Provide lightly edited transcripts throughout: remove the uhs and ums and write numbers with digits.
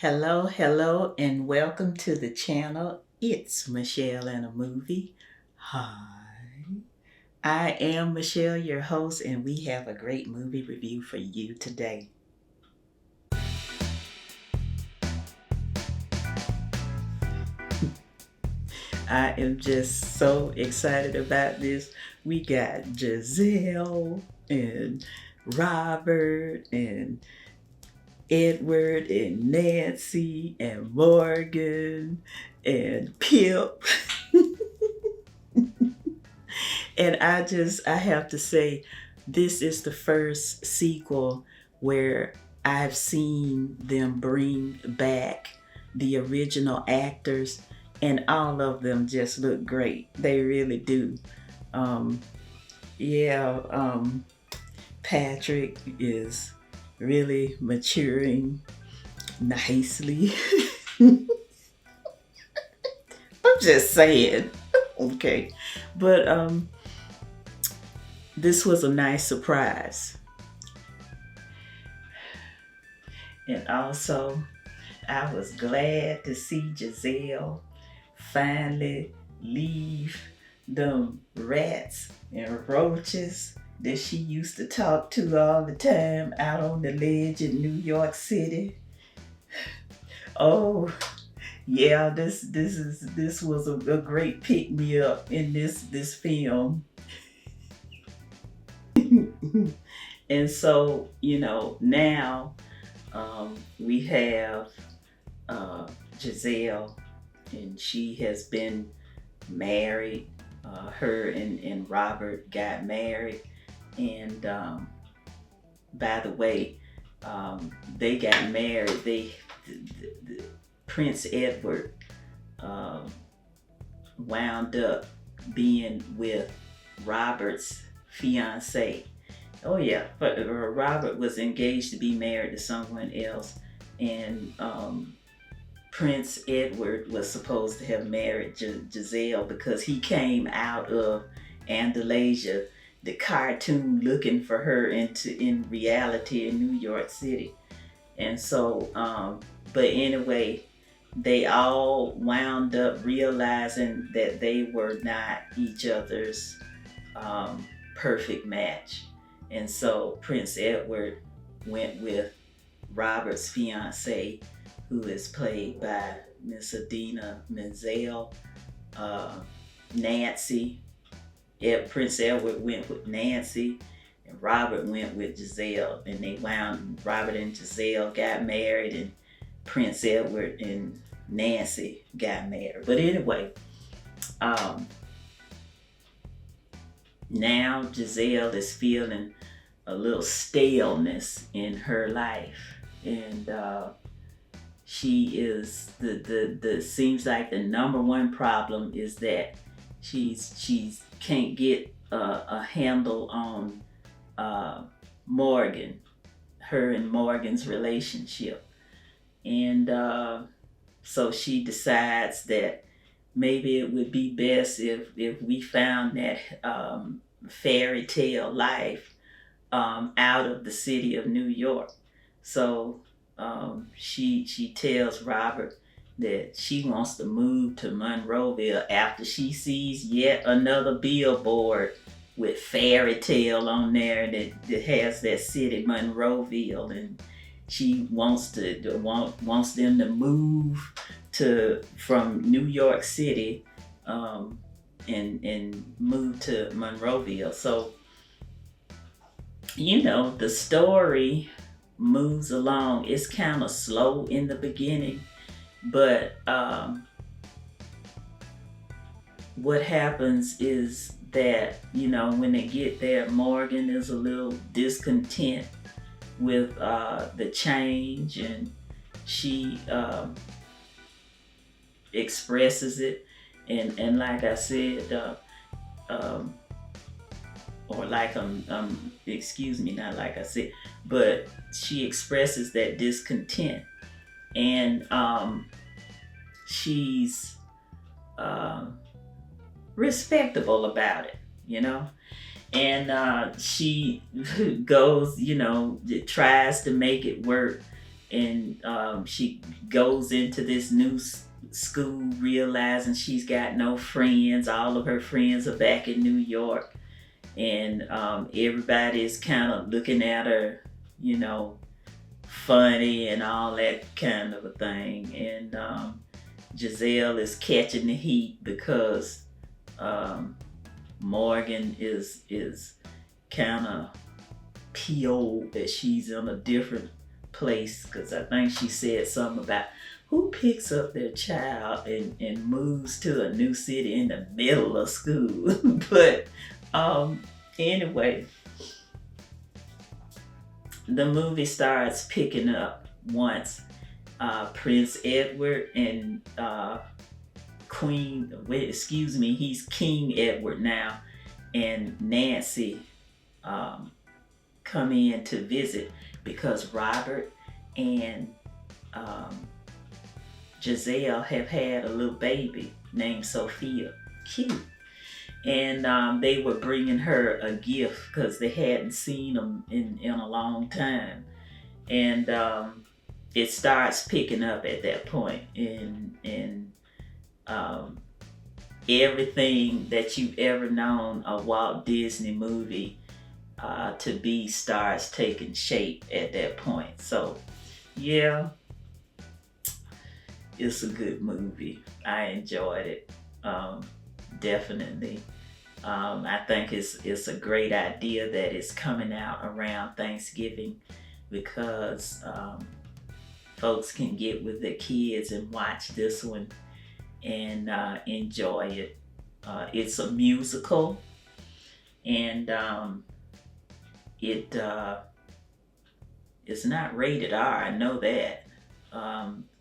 Hello, and welcome to the channel. It's Michelle and a Movie. Hi. I am Michelle, your host, and we have a great movie review for you today. I am just so excited about this. We got Giselle and Robert and Edward and Nancy and Morgan and Pip. And I have to say, this is the first sequel where I've seen them bring back the original actors, and all of them just look great. They really do. Um, yeah, Patrick is really maturing nicely. I'm just saying. Okay. But this was a nice surprise. And also, I was glad to see Giselle finally leave them rats and roaches that she used to talk to all the time out on the ledge in New York City. Oh, yeah, this was a great pick me up in this film. And so, now we have Giselle, and she has been married. Her and Robert got married, and by the way, they got married. Prince Edward wound up being with Robert's fiance. Oh yeah, but Robert was engaged to be married to someone else, and Prince Edward was supposed to have married Giselle because he came out of Andalasia, the cartoon, looking for her in reality in New York City. And so, but anyway, they all wound up realizing that they were not each other's perfect match. And so Prince Edward went with Robert's fiance, who is played by Miss Idina Menzel. Nancy. Prince Edward went with Nancy, and Robert went with Giselle. And Robert and Giselle got married, and Prince Edward and Nancy got married. But anyway, now Giselle is feeling a little staleness in her life, and she is the seems like the number one problem is that she's can't get a handle on Morgan, her and Morgan's relationship. And so she decides that maybe it would be best if we found that fairy tale life out of the city of New York. So she tells Robert that she wants to move to Monroeville after she sees yet another billboard with fairy tale on there that has that city, Monroeville, and she wants them to move from New York City and move to Monroeville. So the story moves along. It's kind of slow in the beginning, but what happens is that when they get there, Morgan is a little discontent with the change, and she expresses it, and like I said, or like excuse me, not like I said, but she expresses that discontent, and she's respectable about it, and she goes, tries to make it work, and she goes into this new school realizing she's got no friends. All of her friends are back in New York, and everybody's kind of looking at her, you know, funny and all that kind of a thing. And Giselle is catching the heat because Morgan is kind of PO'd that she's in a different place, because I think she said something about who picks up their child and moves to a new city in the middle of school. But anyway, the movie starts picking up once Prince Edward and he's King Edward now, and Nancy come in to visit, because Robert and Giselle have had a little baby named Sophia. Cute. And they were bringing her a gift because they hadn't seen them in a long time. And it starts picking up at that point. And everything that you've ever known a Walt Disney movie to be starts taking shape at that point. So, yeah, it's a good movie. I enjoyed it. Definitely. I think it's a great idea that it's coming out around Thanksgiving, because folks can get with their kids and watch this one and enjoy it. It's a musical, and it's not rated R. I know that.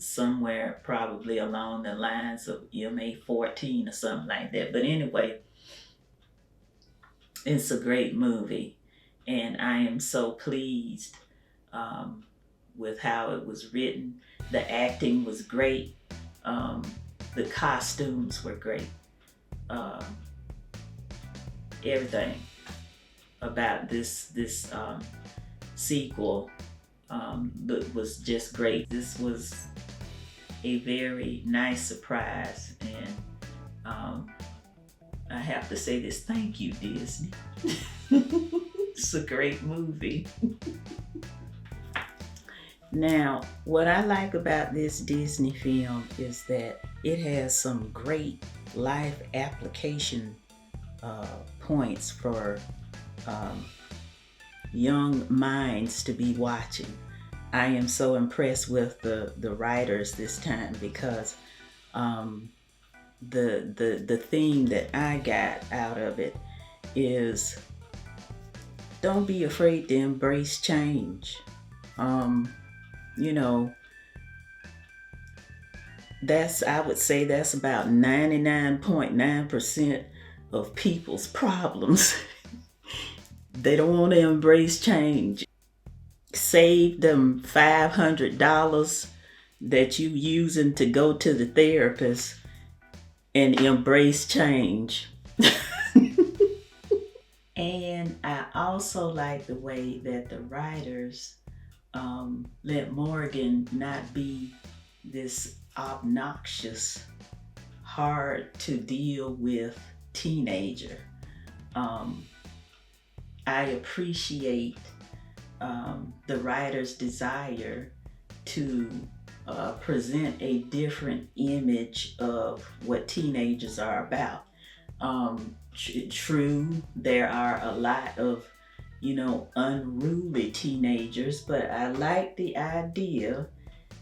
Somewhere probably along the lines of MA-14 or something like that. But anyway, it's a great movie, and I am so pleased with how it was written. The acting was great. The costumes were great. Everything about this sequel was just great. This was a very nice surprise, and I have to say this: thank you, Disney. It's a great movie. Now, what I like about this Disney film is that it has some great life application points for young minds to be watching. I am so impressed with the writers this time, because the theme that I got out of it is, don't be afraid to embrace change. You know, I would say that's about 99.9% of people's problems. They don't want to embrace change. Save them $500 that you using to go to the therapist and embrace change. And I also like the way that the writers let Morgan not be this obnoxious, hard to deal with teenager. I appreciate the writer's desire to present a different image of what teenagers are about. True, there are a lot of, unruly teenagers, but I like the idea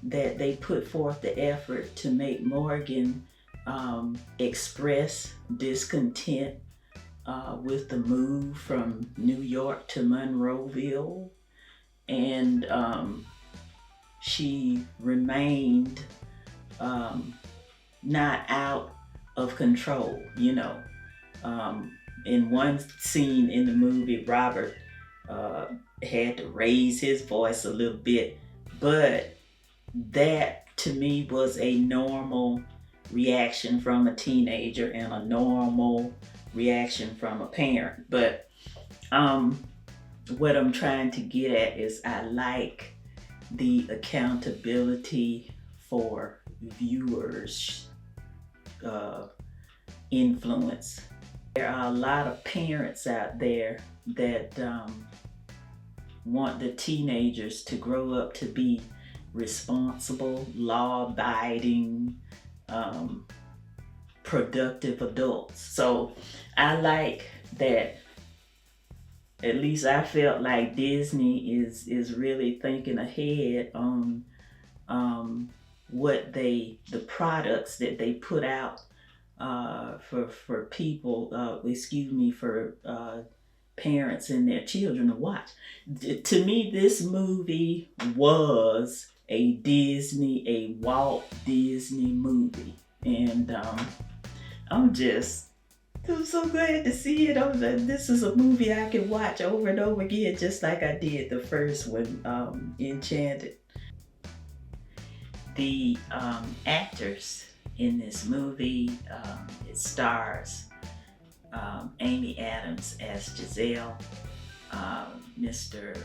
that they put forth the effort to make Morgan express discontent with the move from New York to Monroeville, and she remained not out of control. In one scene in the movie, Robert had to raise his voice a little bit, but that to me was a normal reaction from a teenager and a normal reaction from a parent. But what I'm trying to get at is, I like the accountability for viewers' influence. There are a lot of parents out there that want the teenagers to grow up to be responsible, law-abiding, productive adults. So I like that. At least I felt like Disney is really thinking ahead on the products that they put out for people, for parents and their children to watch. To me, this movie was a Walt Disney movie, and I'm so glad to see it. This is a movie I can watch over and over again, just like I did the first one, Enchanted. The actors in this movie, it stars Amy Adams as Giselle, Mr.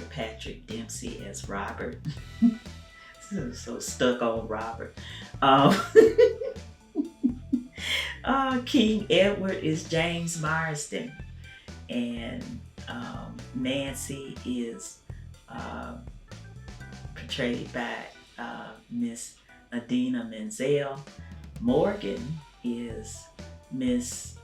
Patrick Dempsey as Robert. so stuck on Robert. King Edward is James Marsden, and Nancy is portrayed by Miss Idina Menzel. Morgan is Miss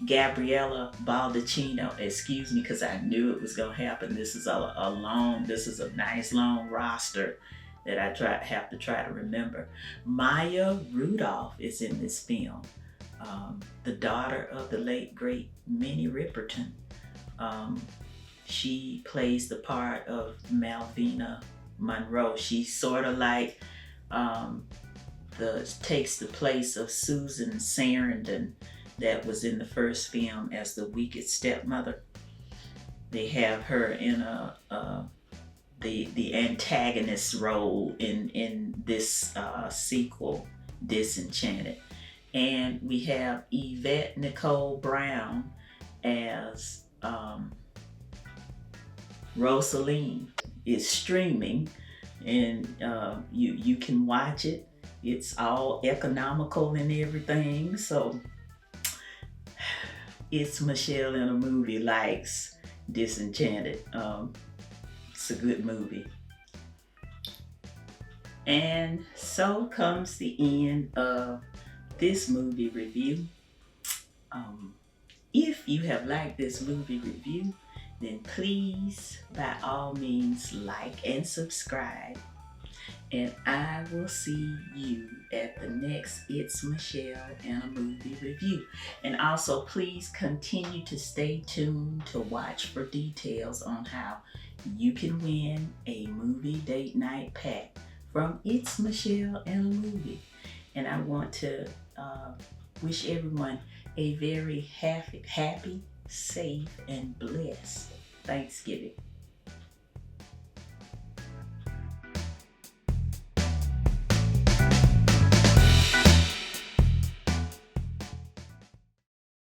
Gabriella Baldacchino. Excuse me, because I knew it was gonna happen. This is a nice long roster that I have to try to remember. Maya Rudolph is in this film, the daughter of the late great Minnie Riperton. She plays the part of Malvina Monroe. She's sort of like takes the place of Susan Sarandon that was in the first film as the wicked stepmother. They have her in the antagonist role in this sequel, Disenchanted. And we have Yvette Nicole Brown as Rosaline. Is streaming, and you can watch it. It's all economical and everything. So It's Michelle in a Movie likes Disenchanted. It's a good movie. And so comes the end of this movie review. If you have liked this movie review, then please, by all means, like and subscribe. And I will see you at the next It's Michelle and a Movie review. And also, please continue to stay tuned to watch for details on how you can win a movie date night pack from It's Michelle and a Movie. And I want to wish everyone a very happy, safe, and blessed Thanksgiving.